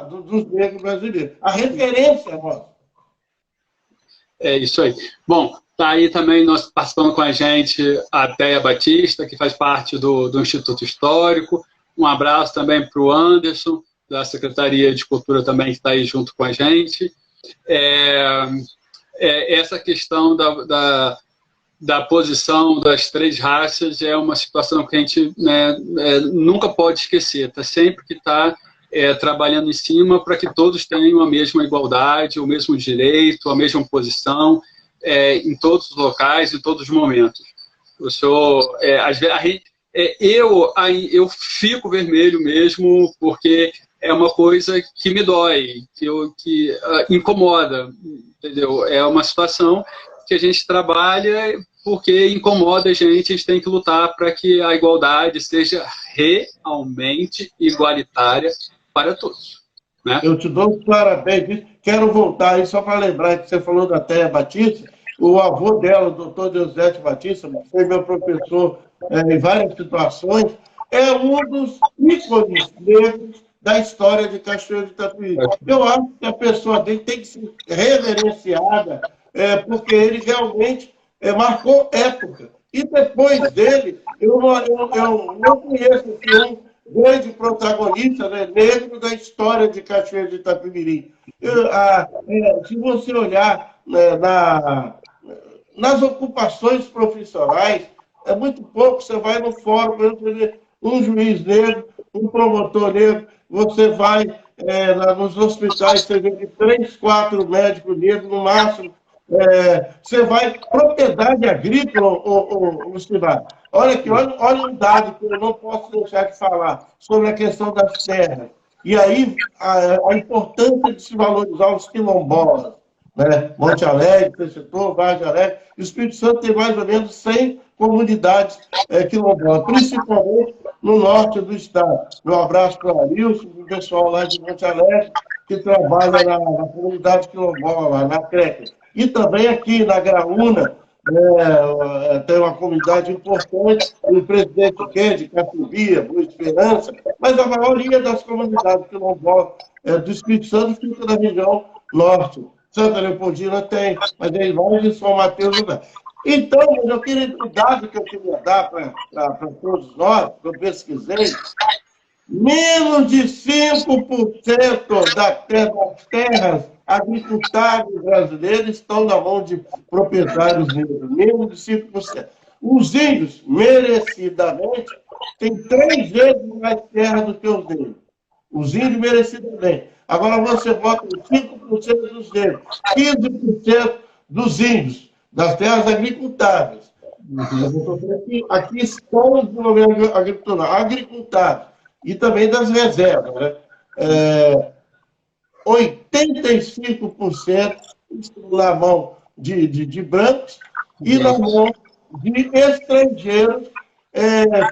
Speaker 1: dos negros brasileiros. A referência nossa.
Speaker 2: É isso aí. Bom, tá aí também nós participando com a gente a Déia Batista, que faz parte do Instituto Histórico. Um abraço também para o Anderson, da Secretaria de Cultura também, que está aí junto com a gente. Essa questão da posição das três raças é uma situação que a gente nunca pode esquecer. Sempre que está trabalhando em cima para que todos tenham a mesma igualdade, o mesmo direito, a mesma posição em todos os locais, em todos os momentos. O senhor, eu fico vermelho mesmo, porque é uma coisa que me dói, que incomoda, entendeu? É uma situação que a gente trabalha porque incomoda a gente tem que lutar para que a igualdade seja realmente igualitária para todos. Né?
Speaker 1: Eu te dou os parabéns. Quero voltar aí só para lembrar que você falou da Déia Batista. O avô dela, o doutor Deusdete Batista, foi meu professor em várias situações, é um dos ícones negros da história de Cachoeiro de Itapemirim. Eu acho que a pessoa dele tem que ser reverenciada, porque ele realmente marcou época. E depois dele, eu não conheço um grande protagonista, né, negro da história de Cachoeiro de Itapemirim. Se você olhar nas ocupações profissionais, é muito pouco. Você vai no fórum, você vê um juiz negro, um promotor negro, você vai nos hospitais, você vê 3, 4 médicos negros no máximo, Você vai, propriedade agrícola, Lucivar. Olha aqui, olha um dado que eu não posso deixar de falar sobre a questão das terras. E aí, a importância de se valorizar os quilombolas. Né? Monte Alegre, você citou, Vargem Alegre. O Espírito Santo tem mais ou menos 100 comunidades quilombolas, principalmente no norte do estado. Um abraço para o Arilson, o pessoal lá de Monte Alegre, que trabalha na comunidade quilombola, na CREC. E também aqui na Graúna, tem uma comunidade importante, o presidente Kennedy, Capimbia, Boa Esperança, mas a maioria das comunidades quilombolas do Espírito Santo fica na região norte. Santa Leopoldina tem, mas aí vai de São Mateus. Então, eu queria, o dado que eu queria dar para todos nós, que eu pesquisei, menos de 5% das terras agricultáveis brasileiras estão na mão de proprietários negros, menos de 5%. Os índios, merecidamente, têm 3 vezes mais terra do que os negros. Os índios, merecidamente. Agora você bota 5% dos negros, 15% dos índios, das terras agricultáveis. Aqui estão os desenvolvimentos agricultáveis e também das reservas. Né? 85% estão na mão de brancos e na mão de estrangeiros.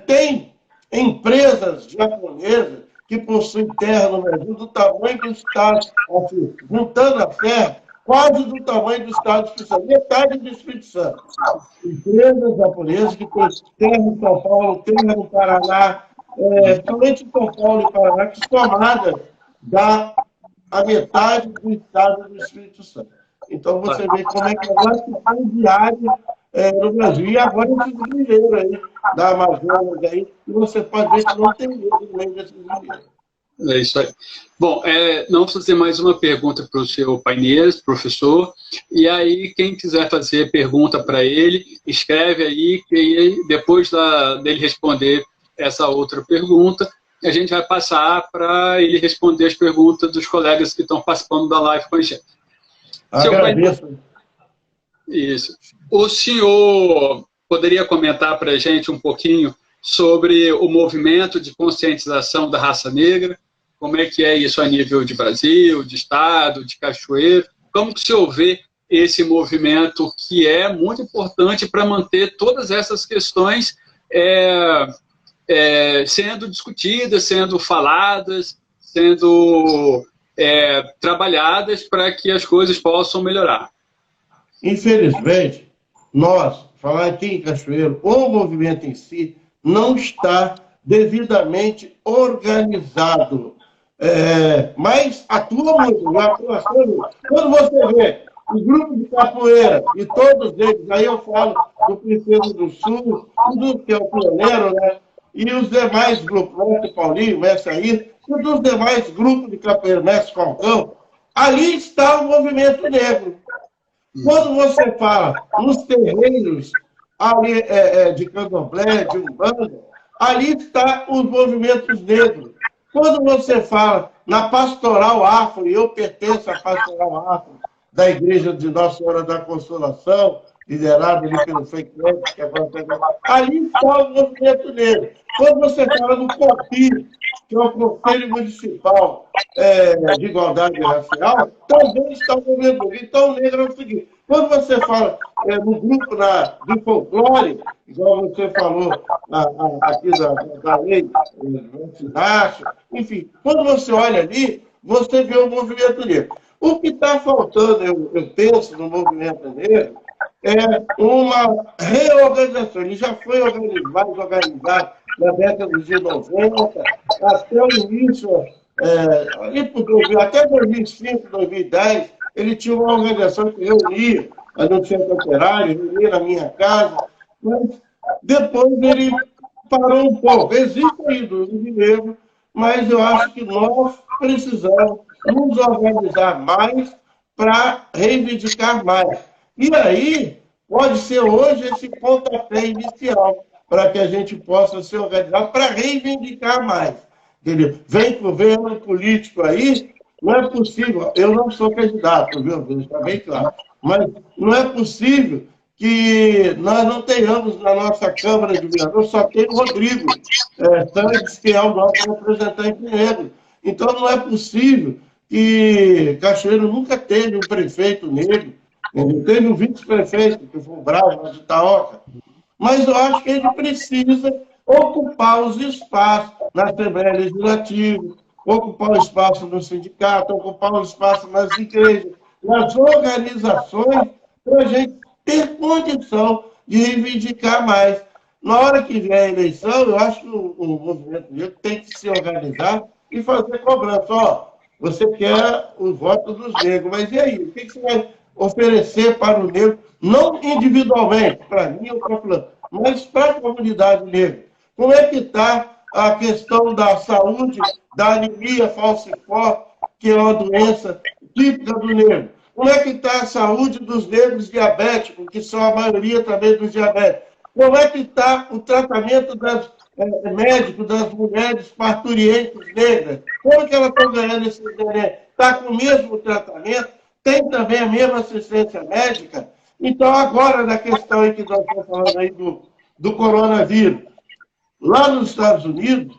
Speaker 1: Tem empresas japonesas que possuem terra no Brasil do tamanho do estado, assim, juntando a terra, quase do tamanho do estado do Espírito Santo, metade do Espírito Santo. Empresas japonesas que têm terra em São Paulo, terra no Paraná, somente em São Paulo e Paraná, que somadas dá a metade do estado do Espírito Santo. Então, você vê como é que é a diária no Brasil. E agora esses mineiros aí, da Amazonas, aí, você pode ver que não tem medo no meio desses mineiros.
Speaker 2: É isso aí. Bom, não vou fazer mais uma pergunta para o senhor Paineiras, professor, e aí quem quiser fazer pergunta para ele, escreve aí, e depois dele responder essa outra pergunta, a gente vai passar para ele responder as perguntas dos colegas que estão participando da live com a gente.
Speaker 1: Agradeço.
Speaker 2: Isso. O senhor poderia comentar para a gente um pouquinho sobre o movimento de conscientização da raça negra? Como é que é isso a nível de Brasil, de Estado, de Cachoeiro? Como que o senhor vê esse movimento que é muito importante para manter todas essas questões sendo discutidas, sendo faladas, sendo trabalhadas para que as coisas possam melhorar?
Speaker 1: Infelizmente, falar aqui em Cachoeiro, o movimento em si não está devidamente organizado. Mas atua muito. Quando você vê o grupo de capoeira, e todos eles, aí eu falo do Princesa do Sul, que é o pioneiro, né? E os demais grupos, Mestre Paulinho, Mestre Air, e dos demais grupos de capoeira, Mestre Falcão, ali está o movimento negro. Quando você fala nos terreiros ali, de candomblé, de umbanda, ali está os movimentos negros. Quando você fala na pastoral afro, e eu pertenço à pastoral afro da Igreja de Nossa Senhora da Consolação, liderada ali pelo Frei Cléber, que agora está... ali está o movimento negro. Quando você fala no COPI, que é o Conselho Municipal de Igualdade Racial, também está o movimento negro. Então, o negro é o seguinte, quando você fala no grupo do folclore, igual você falou aqui da lei, enfim, quando você olha ali, você vê o movimento negro. O que está faltando, eu penso, no movimento negro, é uma reorganização. Ele já foi mais organizado na década de 90, até o início, até 2005, 2010, ele tinha uma organização que reunia no Centro Operário, reunia na minha casa, mas depois ele parou um pouco. Existe ainda o mineiro, mas eu acho que nós precisamos nos organizar mais para reivindicar mais. E aí, pode ser hoje esse pontapé inicial para que a gente possa se organizar para reivindicar mais. Entendeu? Vem governo político aí, não é possível. Eu não sou candidato, viu? Está bem claro. Mas não é possível que nós não tenhamos na nossa Câmara de Vereadores, só tem o Rodrigo Santos, que é o nosso representante negro. Então, não é possível que Cachoeiro nunca teve um prefeito negro, teve um vice-prefeito, que foi o Bravo, de Itaoca, mas eu acho que ele precisa ocupar os espaços na Assembleia Legislativa, ocupar o espaço no sindicato, ocupar o espaço nas igrejas, nas organizações, para a gente ter condição de reivindicar mais. Na hora que vier a eleição, eu acho que o movimento negro tem que se organizar e fazer cobrança. Ó, você quer o voto dos negros, mas e aí? O que você vai oferecer para o negro? Não individualmente, para mim ou para fulano, mas para a comunidade negra. Como é que está a questão da saúde, da anemia falciforme, que é uma doença típica do negro? Como é que está a saúde dos negros diabéticos, que são a maioria também dos diabéticos? Como é que está o tratamento das médicos, das mulheres parturientes negras? Como que elas estão ganhando esse dinheiro? Está com o mesmo tratamento? Tem também a mesma assistência médica? Então, agora, na questão aí que nós estamos falando aí do coronavírus, lá nos Estados Unidos,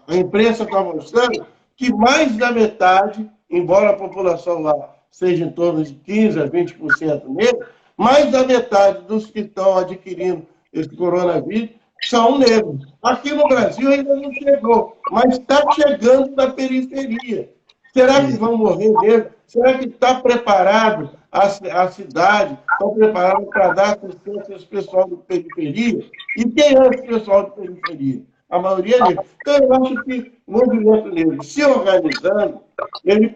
Speaker 1: a imprensa está mostrando que mais da metade, embora a população lá seja em torno de 15% a 20% negra, mais da metade dos que estão adquirindo esse coronavírus são negros. Aqui no Brasil ainda não chegou, mas está chegando na periferia. Será que vão morrer negros? Será que está preparado a cidade? Estão preparados para dar assistência ao pessoal de periferia? E quem é esse pessoal de periferia? A maioria é negra. Então, eu acho que o movimento negro, se organizando, ele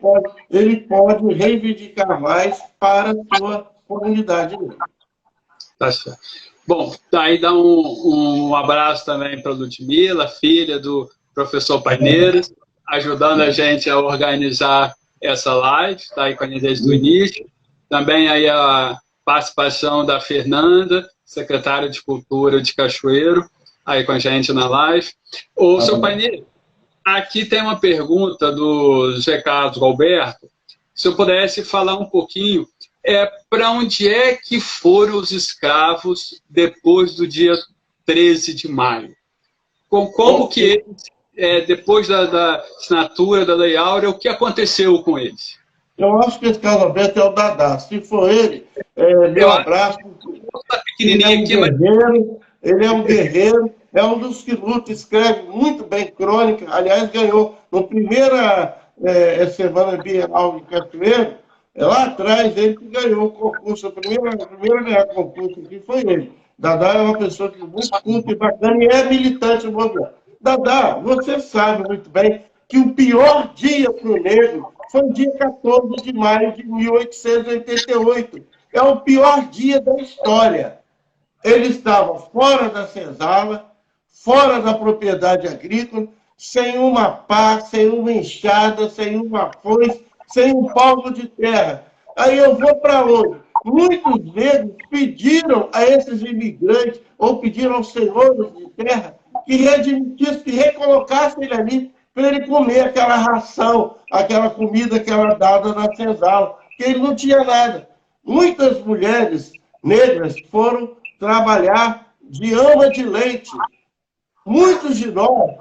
Speaker 1: pode reivindicar mais para a sua comunidade negra.
Speaker 2: Tá certo. Bom, daí dá um abraço também para a Ludmila, filha do professor Paineiras, ajudando a gente a organizar essa live, está aí com a gente desde o início. Também aí a participação da Fernanda, secretária de Cultura de Cachoeiro, aí com a gente na live. Ô, seu Paineiras, aqui tem uma pergunta do Zé Carlos Alberto, se eu pudesse falar um pouquinho, para onde é que foram os escravos depois do dia 13 de maio? Como que eles, depois da assinatura da Lei Áurea, o que aconteceu com eles?
Speaker 1: Eu acho que esse Carlos Alberto é o Dadá. Se for ele, meu abraço. Ele é um guerreiro, é um dos que luta, escreve muito bem crônica. Aliás, ganhou na primeira semana bienal de Cachoeiro, lá atrás, ele que ganhou o concurso. A primeira a ganhar concurso aqui foi ele. Dadá é uma pessoa que é muito culta e bacana e é militante do movimento. Dadá, você sabe muito bem que o pior dia para o negro foi o dia 14 de maio de 1888. É o pior dia da história. Ele estava fora da senzala, fora da propriedade agrícola, sem uma pá, sem uma enxada, sem uma foice, sem um palmo de terra. Aí eu vou para onde? Muitos negros pediram a esses imigrantes, ou pediram aos senhores de terra, que readmitissem, que recolocassem ele ali, para ele comer aquela ração, aquela comida que era dada na senzala, que ele não tinha nada. Muitas mulheres negras foram trabalhar de ama de leite. Muitos de nós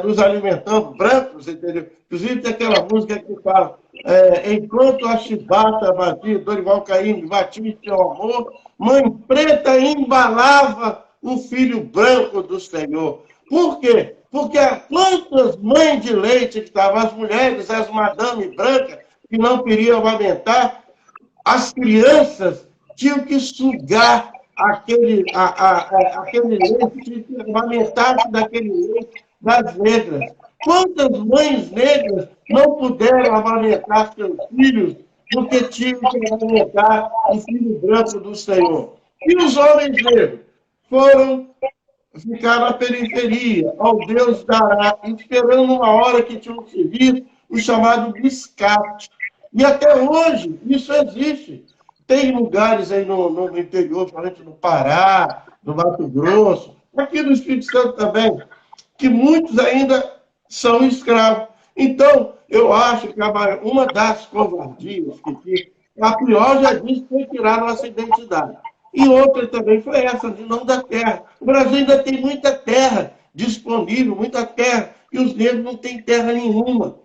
Speaker 1: nos alimentamos brancos, entendeu? Inclusive tem aquela música que fala enquanto a chibata batia, Dorival Caymmi batia seu amor, mãe preta embalava o filho branco do Senhor. Por quê? Porque quantas mães de leite que estavam, as mulheres, as madames brancas, que não queriam amamentar, as crianças tinham que sugar aquele leite, tinham que amamentar daquele leite das negras. Quantas mães negras não puderam amamentar seus filhos porque tinham que amamentar o filho branco do Senhor? E os homens negros foram ficar na periferia, ao Deus dará, esperando uma hora que tinha um serviço, o chamado biscate. E até hoje isso existe. Tem lugares aí no interior, principalmente no Pará, no Mato Grosso, aqui no Espírito Santo também, que muitos ainda são escravos. Então, eu acho que uma das covardias que fica, a pior já disse que foi tirar nossa identidade. E outra também foi essa, de não dar terra. O Brasil ainda tem muita terra disponível, muita terra, e os negros não têm terra nenhuma.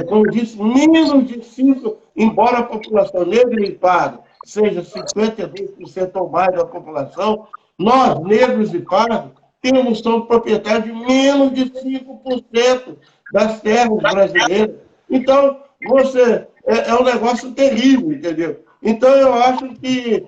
Speaker 1: Como eu disse, menos de 5%, embora a população negra e parda seja 52% ou mais da população, nós, negros e pardos, temos, somos proprietários de menos de 5% das terras brasileiras. Então, é um negócio terrível, entendeu? Então, eu acho que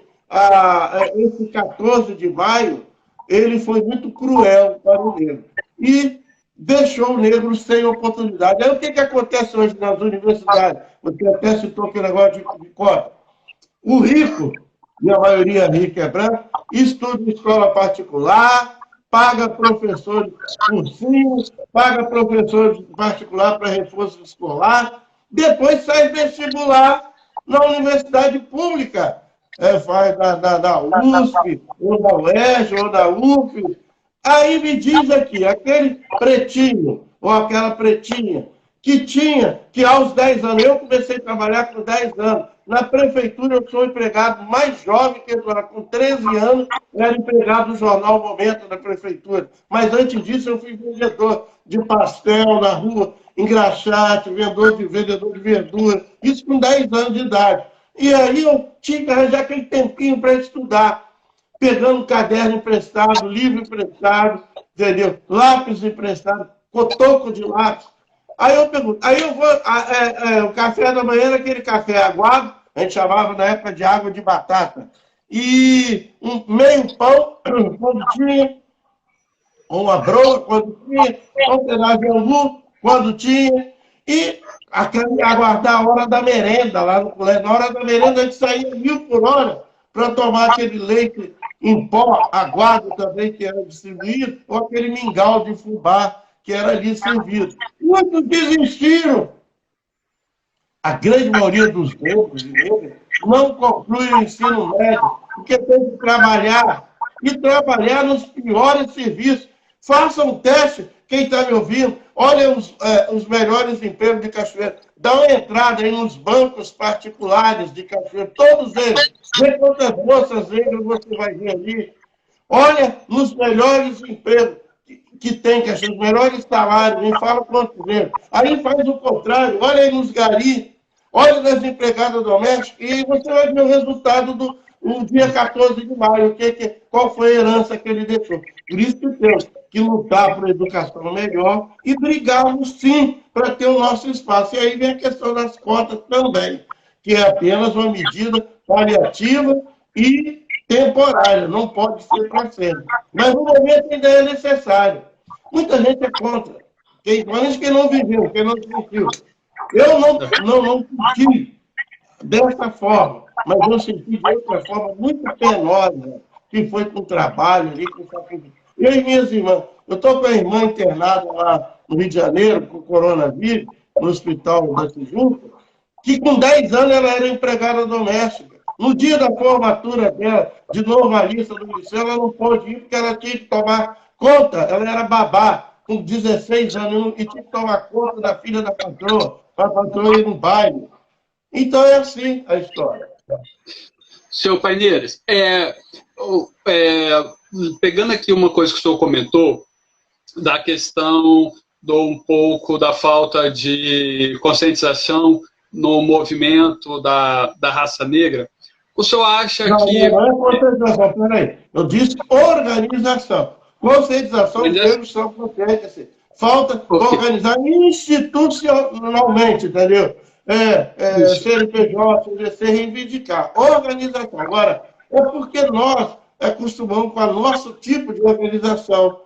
Speaker 1: esse 14 de maio, ele foi muito cruel para o negro. E deixou o negro sem oportunidade. Aí o que acontece hoje nas universidades? Você até citou aquele negócio de cota. O rico, e a maioria rica é branca, estuda em escola particular, paga professor de cursinho, paga professor de particular para reforço escolar, depois sai vestibular na universidade pública. Faz da USP, ou da UERJ, ou da UF. Aí me diz aqui, aquele pretinho, ou aquela pretinha, que aos 10 anos, eu comecei a trabalhar com 10 anos, na prefeitura eu sou empregado mais jovem que eu, com 13 anos, eu era empregado do jornal Momento da prefeitura. Mas antes disso eu fui vendedor de pastel na rua, engraxate, vendedor de verdura, isso com 10 anos de idade. E aí eu tinha que arranjar aquele tempinho para estudar, pegando caderno emprestado, livro emprestado, entendeu? Lápis emprestado, cotoco de lápis. Aí eu pergunto, aí eu vou, o café da manhã era aquele café aguado, a gente chamava na época de água de batata, e meio pão, quando tinha, uma broa, quando tinha, um pedaço de angu, quando tinha, e aguardar a hora da merenda lá no colégio. Na hora da merenda a gente saía 1.000 por hora para tomar aquele leite em pó, aguado também, que era distribuído, ou aquele mingau de fubá, que era ali servido. Muitos desistiram. A grande maioria dos negros e negras não conclui o ensino médio, porque tem que trabalhar, e trabalhar nos piores serviços. Façam um teste, quem está me ouvindo, olhem os melhores empregos de Cachoeira, dá uma entrada aí nos bancos particulares de Cachoeira, todos eles, vê quantas moças negras você vai ver ali, olha nos melhores empregos que tem, Cachoeira, os melhores salários, nem fala quantos vezes. Aí faz o contrário, olha aí nos garis, olha nas empregadas domésticas, e você vai ver o resultado no dia 14 de maio, qual foi a herança que ele deixou. Por isso que temos que lutar por educação melhor e brigarmos, sim, para ter o nosso espaço. E aí vem a questão das cotas também, que é apenas uma medida paliativa e temporária, não pode ser para sempre. Mas no momento ainda é necessário. Muita gente é contra. Mas quem não viveu, quem não sentiu. Eu não senti dessa forma, mas eu senti de outra forma muito penosa, que foi com trabalho ali, com faculdade. Eu e minhas irmãs, eu estou com a irmã internada lá no Rio de Janeiro, com coronavírus, no hospital da Tijuca, que com 10 anos ela era empregada doméstica. No dia da formatura dela, de normalista do liceu, ela não pôde ir porque ela tinha que tomar conta, ela era babá, com 16 anos, e tinha que tomar conta da filha da patroa, para a patroa ir no baile. Então é assim a história.
Speaker 2: Senhor Paineiras, pegando aqui uma coisa que o senhor comentou, da questão um pouco da falta de conscientização no movimento da raça negra, o senhor acha que...
Speaker 1: Não é conscientização, peraí. Eu disse organização. Conscientização, os negros são conscientes. Falta organizar institucionalmente, entendeu? CNPJ, CGC, reivindicar. Organização. Agora, é porque nós acostumamos com o nosso tipo de organização.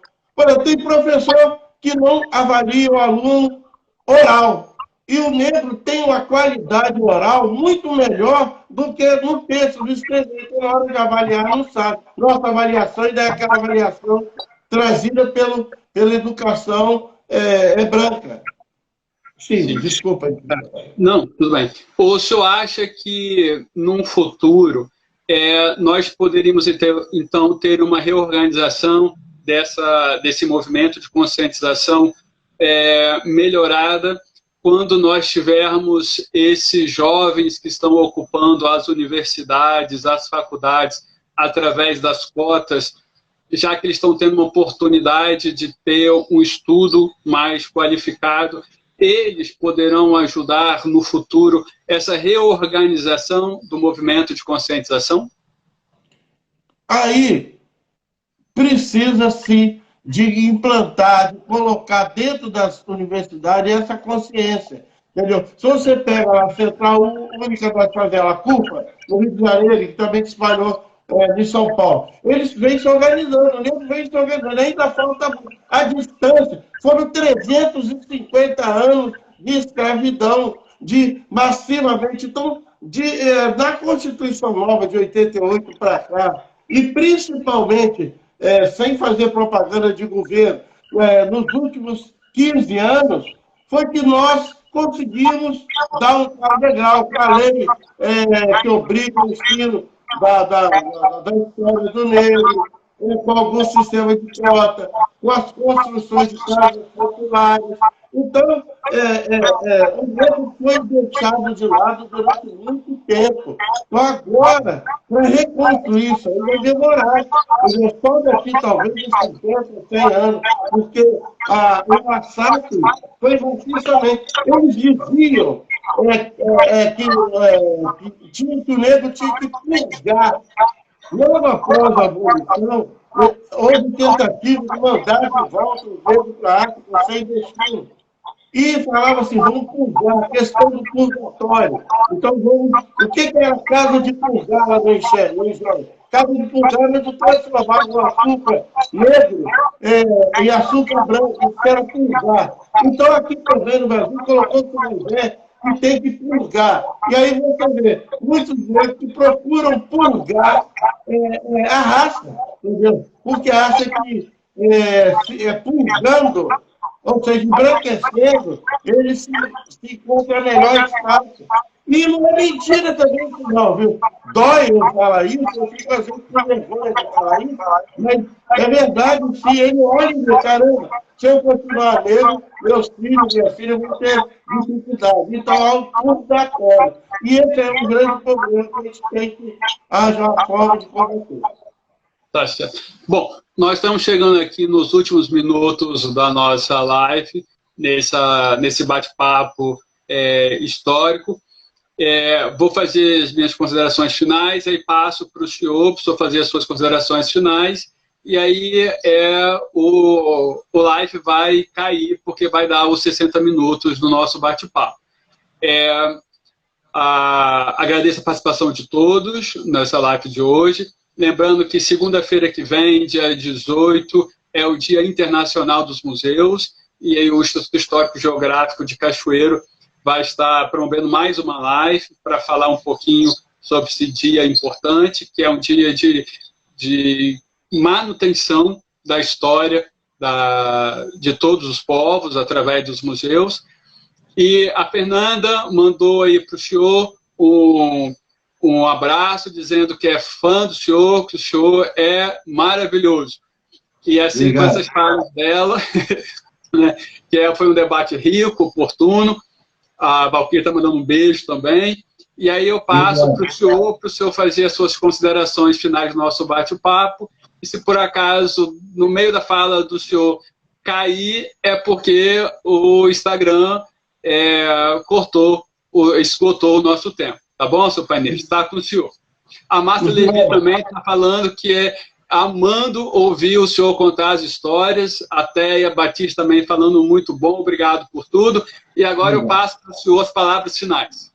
Speaker 1: Tem professor que não avalia o aluno oral. E o negro tem uma qualidade oral muito melhor do que no texto do escrever, que na hora de avaliar não sabe. Nossa avaliação ainda é aquela avaliação trazida pela educação branca. Sim, desculpa.
Speaker 2: Não, tudo bem. O senhor acha que, num futuro, nós poderíamos, então, ter uma reorganização desse movimento de conscientização melhorada quando nós tivermos esses jovens que estão ocupando as universidades, as faculdades, através das cotas, já que eles estão tendo uma oportunidade de ter um estudo mais qualificado, eles poderão ajudar no futuro essa reorganização do movimento de conscientização?
Speaker 1: Aí precisa-se de implantar, de colocar dentro das universidades essa consciência. Entendeu? Se você pega a Central Única da Favela Cupa, no Rio de Janeiro, que também se espalhou de São Paulo, eles vêm se organizando, ainda falta a distância. Foram 350 anos de escravidão, de massivamente. Então, na Constituição Nova de 88 para cá, e principalmente, sem fazer propaganda de governo, nos últimos 15 anos, foi que nós conseguimos dar um carro legal com a lei que obriga o ensino da história do negro, com alguns sistemas de cota, com as construções de casas populares. Então, o negro foi deixado de lado durante muito tempo. Então, agora, para reconstruir isso aí, vai demorar. Só daqui, talvez, uns 50, 100 anos, porque o massacre foi justamente. Eles diziam que o negro tinha que purgar. Logo após a abolição, houve tentativa de mandar de volta o negro para a África sem destino. E falava assim, vamos purgar, a questão do purgatório. Então, o que é a casa de purgar lá no Israel? Casa de purgar é de transformar o açúcar negro e açúcar branco, isso era purgar. Então, aqui também no Brasil, colocou como ideia que tem que purgar. E aí você vê, muitos negros que procuram purgar a raça, entendeu? Porque acha que purgando, ou seja, embranquecendo, ele se encontra melhor espaço. E não é mentira também, não, viu? Dói eu falar isso, eu fico às vezes com vergonha de falar isso, mas é verdade, sim, ele olha e diz, caramba, se eu continuar mesmo, meus filhos, minha filha vão ter dificuldade. Então, há um ponto da cola. E esse é um grande problema que a gente tem que haja uma forma de combater.
Speaker 2: Tá certo. Bom, nós estamos chegando aqui nos últimos minutos da nossa live, nesse bate-papo histórico. Vou fazer as minhas considerações finais, aí passo para o senhor fazer as suas considerações finais, e aí o live vai cair, porque vai dar os 60 minutos do nosso bate-papo. Agradeço a participação de todos nessa live de hoje. Lembrando que segunda-feira que vem, dia 18, é o Dia Internacional dos Museus, e aí o Instituto Histórico Geográfico de Cachoeiro vai estar promovendo mais uma live para falar um pouquinho sobre esse dia importante, que é um dia de manutenção da história de todos os povos através dos museus. E a Fernanda mandou aí para o senhor um abraço, dizendo que é fã do senhor, que o senhor é maravilhoso. E assim, obrigado. Com essas falas dela, né, que foi um debate rico, oportuno. A Valquíria está mandando um beijo também. E aí eu passo para o senhor fazer as suas considerações finais do nosso bate-papo. E se por acaso, no meio da fala do senhor, cair, é porque o Instagram esgotou o nosso tempo. Tá bom, seu painelista? Está com o senhor. A Márcia Levi também está falando que amando ouvir o senhor contar as histórias. A Teia Batista também falando muito bom, obrigado por tudo. E agora eu passo para o senhor as palavras finais.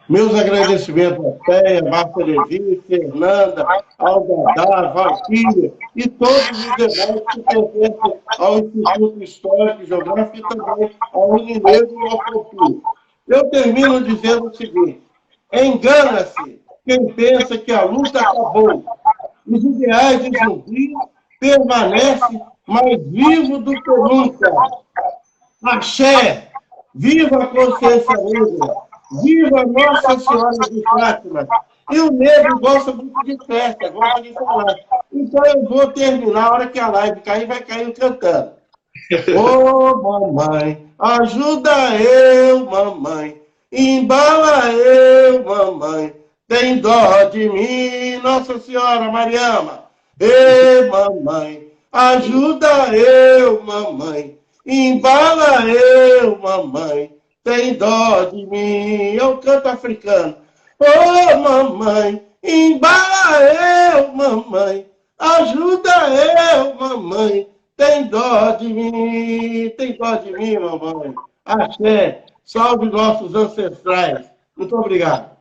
Speaker 1: Meus agradecimentos a Teia, Márcia Levi, Fernanda, Aldadá, Valquíria e todos os demais que pertencem ao Instituto Histórico e Geográfico e também ao Unineiro e ao Futuro. Eu termino dizendo o seguinte: engana-se quem pensa que a luta acabou. Os ideais de Zumbi permanecem mais vivos do que nunca. Axé, viva a consciência negra, viva Nossa Senhora de Fátima. E o negro gosta muito de festa, gosta de falar. Então eu vou terminar, a hora que a live cair, vai cair cantando. Ô, mamãe, ajuda eu, mamãe. Embala eu, mamãe. Tem dó de mim, Nossa Senhora Mariama. Ei, mamãe, ajuda eu, mamãe. Embala eu, mamãe. Tem dó de mim. É o canto africano. Ô, mamãe, embala eu, mamãe. Ajuda eu, mamãe. Tem dó de mim, mamãe. Axé, salve nossos ancestrais. Muito obrigado.